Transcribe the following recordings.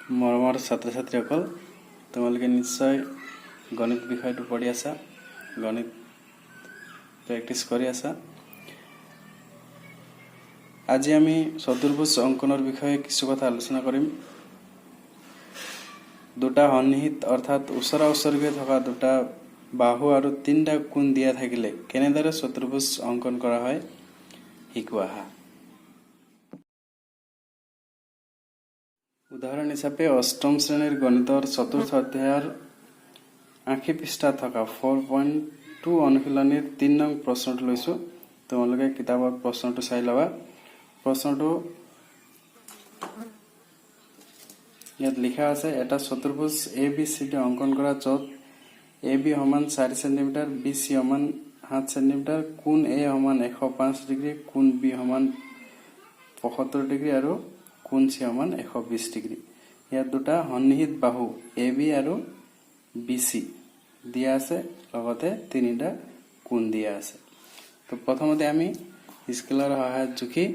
মৰমৰ ছাত্ৰ ছাত্ৰীসকল, তোমালোকে নিশ্চয় গণিত বিষয়টো পঢ়ি আছা, গণিত প্ৰেক্টিছ কৰি আছা। আজি আমি চতুৰ্ভুজ অংকনৰ বিষয়ে কিছু কথা আলোচনা কৰিম। দুটা সন্নিহিত অৰ্থাৎ ওচৰা ওচৰিকৈ থকা দুটা বাহু আৰু তিনিটা কোণ দিয়া থাকিলে কেনেদৰে চতুৰ্ভুজ অংকন কৰা হয় শিকো আহা। উদাহৰণ হিচাপে অষ্টম শ্ৰেণীৰ গণিতৰ চতুৰ্থ অধ্যায়ৰ ৮০ পৃষ্ঠাত থকা 4.2 অনুশীলনীৰ ৩ নং প্ৰশ্নটো লৈছো। তোমালোকে কিতাপত প্ৰশ্নটো চাই লবা। প্ৰশ্নটো ইয়াত লিখা আছে, এটা চতুৰ্ভুজ ABCD অংকন কৰা য'ত AB সমান ৪ সেণ্টিমিটাৰ, BC সমান ৭ সেণ্টিমিটাৰ, কোণ A সমান ১০৫ ডিগ্ৰী, কোণ B সমান ৭৫ ডিগ্ৰী আৰু কোণ C সমান ১২০ ডিগ্ৰী। ইয়াত দুটা সন্নিহিত বাহু AB আৰু BC দিয়া আছে, লগতে তিনিটা কোণ দিয়া আছে। তো প্ৰথমতে আমি স্কেলৰ সহায়ত জুখি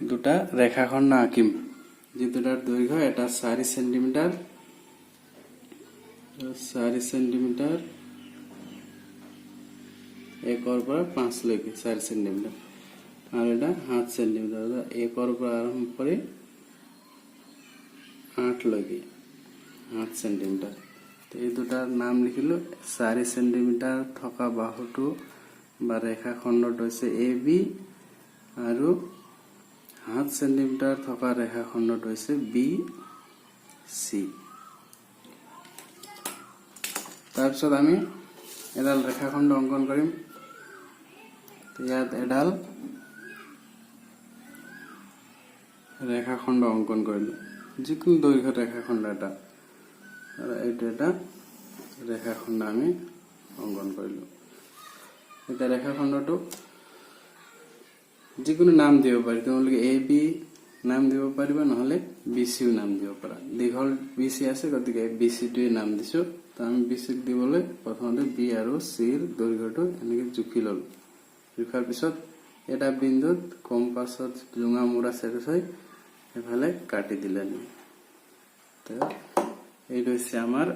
দুটা ৰেখাখণ্ড আঁকিম। যি দুটাৰ দৈৰ্ঘ্য এটা ৪ সেণ্টিমিটাৰ, ৪ সেণ্টিমিটাৰ ১ৰ পৰা ৫ লৈকে ৪ সেণ্টিমিটাৰ আৰু এটা ৭ সেণ্টিমিটাৰ, ১ৰ পৰা আৰম্ভ কৰি ৮ লৈকে ৮ সেণ্টিমিটাৰ। এই দুটাৰ নাম লিখিলো। ৪ সেণ্টিমিটাৰ থকা বাহুটো বা ৰেখাখণ্ডটো হৈছে AB আৰু ৭ সেণ্টিমিটাৰ থকা ৰেখাখণ্ডটো হৈছে BC। তাৰপিছত আমি এডাল ৰেখাখণ্ড অংকন কৰিম। ইয়াত এডাল ৰেখাখণ্ড অংকন কৰিলো, যিকোনো দৈৰ্ঘ্যৰ ৰেখাখণ্ড এটা, আৰু এইটো এটা ৰেখাখণ্ড আমি অংকন কৰিলো। এতিয়া ৰেখাখণ্ডটো যিকোনো নাম দিব পাৰি। তোমালোকে AB নাম দিব পাৰিবা, নহলে BCও নাম দিব পাৰা। দীঘল BC আছে, গতিকে BCটোৱে নাম দিছো। তো আমি BCক দিবলৈ প্ৰথমতে B আৰু Cৰ দৈৰ্ঘ্যটো এনেকৈ জুখি ললো। জুখাৰ পিছত এটা বিন্দুত কম্পাছত জোঙা মোৰা চেপি থৈ এফালে কাটি দিলে। এইটো হৈছে আমাৰ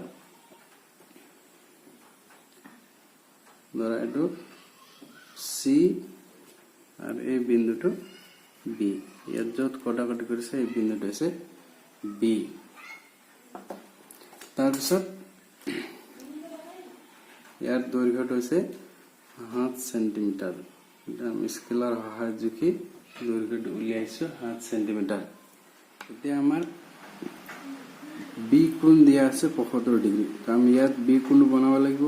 ধৰা এইটো C আৰু এই বিন্দুটো B। ইয়াত য'ত কটাকটি কৰিছে এই বিন্দুটো হৈছে B। তাৰপিছত ইয়াৰ দৈৰ্ঘ্যটো হৈছে ৭ সেণ্টিমিটাৰ। আমি স্কেলৰ সহায়ত জুখি দৈৰ্ঘ্যটো উলিয়াইছো ৭ সেণ্টিমিটাৰ। এতিয়া আমাৰ B কোণ দিয়া আছে ৭৫ ডিগ্ৰী। আমি ইয়াত B কোণ বনাব লাগিব,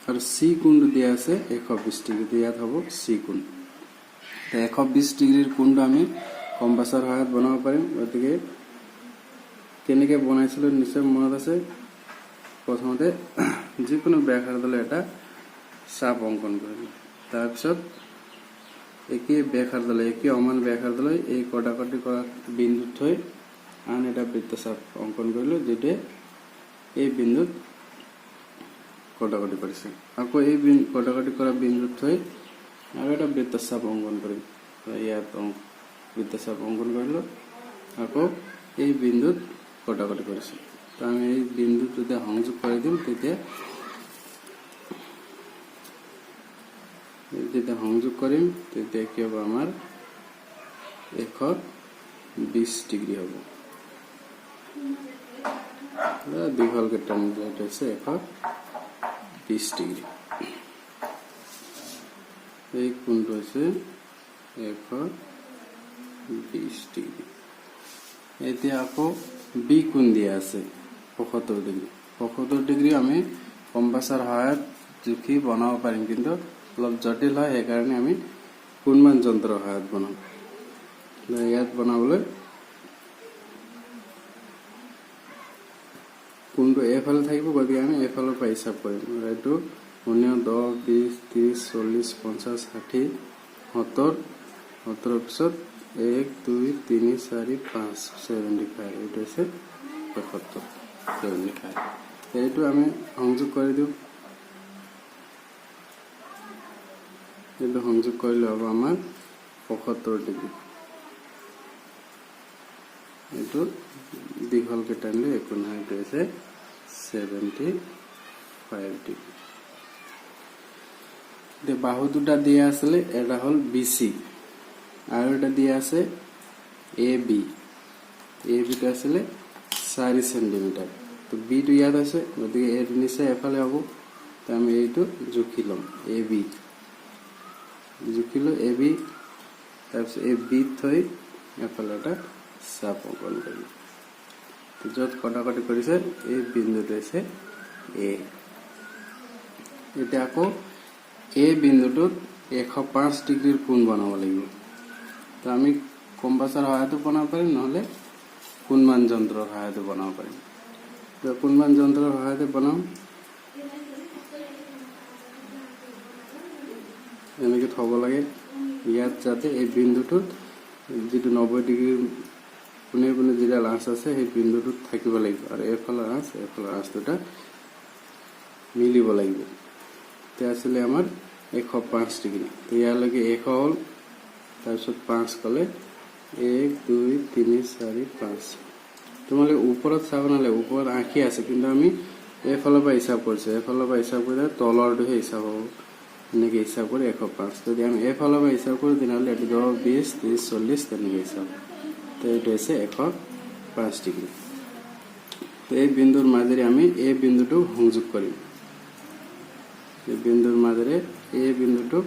আৰু C কোণটো দিয়া আছে ১২০ ডিগ্ৰী। ইয়াত হ'ব C কোণ। ১২০ ডিগ্ৰীৰ কোণটো আমি কম্পাছৰ সহায়ত বনাব পাৰিম। গতিকে কেনেকৈ বনাইছিলো নিশ্চয় মনত আছে। প্ৰথমতে যিকোনো ব্যাসাৰ্ধলৈ এটা চাপ অংকন কৰিলো। তাৰপিছত একে সমান ব্যাসাৰ্ধলৈ এই কটাকটি কৰা বিন্দুত থৈ আন এটা বৃত্তচাপ অংকন কৰিলো, যিটোৱে এই বিন্দুত কটাকটি কৰিছে। আকৌ এই কটাকটি কৰা বিন্দুত থৈ আৰু এটা বৃত্তচাপ অংকন কৰিম। ইয়াত বৃত্তচাপ অংকন কৰিলো, আকৌ এই বিন্দুত কটাকটি কৰিছো। তো আমি এই বিন্দুত যেতিয়া সংযোগ কৰি দিম, যেতিয়া সংযোগ কৰিম তেতিয়া কি হ'ব, আমাৰ ১২০ ডিগ্ৰী হ'ব। দীঘলকে টানি দিয়াটো হৈছে ১২০ ডিগ্ৰী। এই কোণটো হৈছে ১২০ ডিগ্ৰী। এতিয়া আকৌ B কোণ দিয়া আছে ৭৫ ডিগ্ৰী। ৭৫ ডিগ্ৰী আমি কম্পাছৰ সহায়ত জুখি বনাব পাৰিম, কিন্তু অলপ জটিল হয়, সেইকাৰণে আমি কোণমান যন্ত্ৰৰ সহায়ত বনাম। ইয়াত বনাবলৈ কোণটো এইফালে থাকিব, গতিকে আমি এইফালৰ পৰা হিচাপ কৰিম। এইটো ০, ১০, ২০, ৩০, ৪০, ৫০, ৬০, ৭০, ৭০ৰ পিছত ১, ২, ৩, ৪, ৫, ৭৫। এইটো হৈছে ৭৫, ৭৫। এইটো আমি সংযোগ কৰি দিওঁ। এইটো সংযোগ কৰিলে হ'ব আমাৰ ৭৫ ডিগ্ৰী। এইটো দীঘলকে টানিলে একো নহয়, এইটো হৈছে 75 ডিগ্ৰী। এতিয়া বাহু দুটা দিয়া আছিলে, এটা হ'ল BC আৰু এটা দিয়া আছে AB। ABটো আছিলে 4 সেন্টিমিটাৰ। তো বিটো ইয়াত আছে, গতিকে এইটো নিশ্চয় এফালে হ'ব। তো আমি এইটো জুখি ল'ম, AB জুখিলো AB। তাৰপিছত এই বিত থৈ এফালে এটা চাপ অংকন কৰিম। য'ত কটাকটি কৰিছে এই বিন্দুটো হৈছে A। এতিয়া আকৌ এই বিন্দুটোত 105 ডিগ্ৰীৰ কোণ বনাব লাগিব। তো আমি কম্পাছৰ সহায়তো বনাব পাৰিম, নহ'লে কোণমান যন্ত্ৰৰ সহায়তো বনাব পাৰিম। তো কোণমান যন্ত্ৰৰ সহায়তে বনাম। এনেকৈ থ'ব লাগে ইয়াত, যাতে এই বিন্দুটোত যিটো 90 ডিগ্ৰীৰ কোণে কোণে যিডাল আঁচ আছে সেই বিন্দুটোত থাকিব লাগিব, আৰু এইফালৰ আঁচ দুটা মিলিব লাগিব। এতিয়া আছিলে আমাৰ 105 ডিগ্ৰী। তো ইয়ালৈকে 100 হ'ল, তাৰপিছত 5 ক'লে 1 2 3 4 5। তোমালোকে ওপৰত চাব নালাগে, ওপৰত আঁকি আছে, কিন্তু আমি এইফালৰ পৰা হিচাপ কৰিছোঁ। এইফালৰ পৰা হিচাপ কৰিলে তলৰটোহে হিচাপ হ'ব। এনেকৈ হিচাপ কৰি 105। যদি আমি এইফালৰ পৰা হিচাপ কৰোঁ তেনেহ'লে এইটো 10 20 30 40 তেনেকৈ হিচাপ। তো এইটো হৈছে 105 ডিগ্ৰী। তো এই বিন্দুৰ মাজেৰে আমি এই বিন্দুটো সংযোগ কৰিম। এই বিন্দুৰ মাজেৰে এই বিন্দুটোক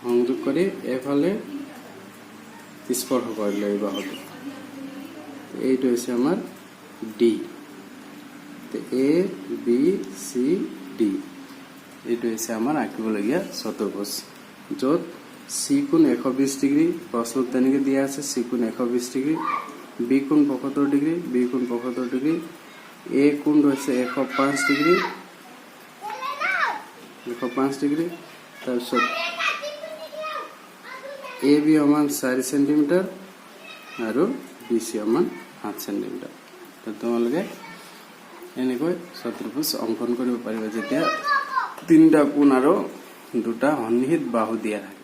সংযোগ কৰি এফালে স্পৰ্শ কৰিলে এই বাহুটো। এইটো হৈছে আমাৰ D। A B C D এইটো হৈছে আমাৰ আঁকিবলগীয়া চতুৰ্ভুজ, য'ত C কোণ 120 ডিগ্ৰী, প্ৰশ্নত তেনেকৈ দিয়া আছে C কোণ 120 ডিগ্ৰী, B কোণ 75 ডিগ্ৰী, B কোণ 75 ডিগ্ৰী, A কোণ হৈছে 105 ডিগ্ৰী, 105 ডিগ্ৰী। তাৰপিছত AB সমান 4 সেন্টিমিটাৰ আৰু BC সমান 7 সেন্টিমিটাৰ। তো তোমালোকে এনেকৈ চতুৰ্ভুজ অংকন কৰিব পাৰিবা যেতিয়া 3টা কোণ আৰু 2টা সন্নিহিত বাহু দিয়া থাকে।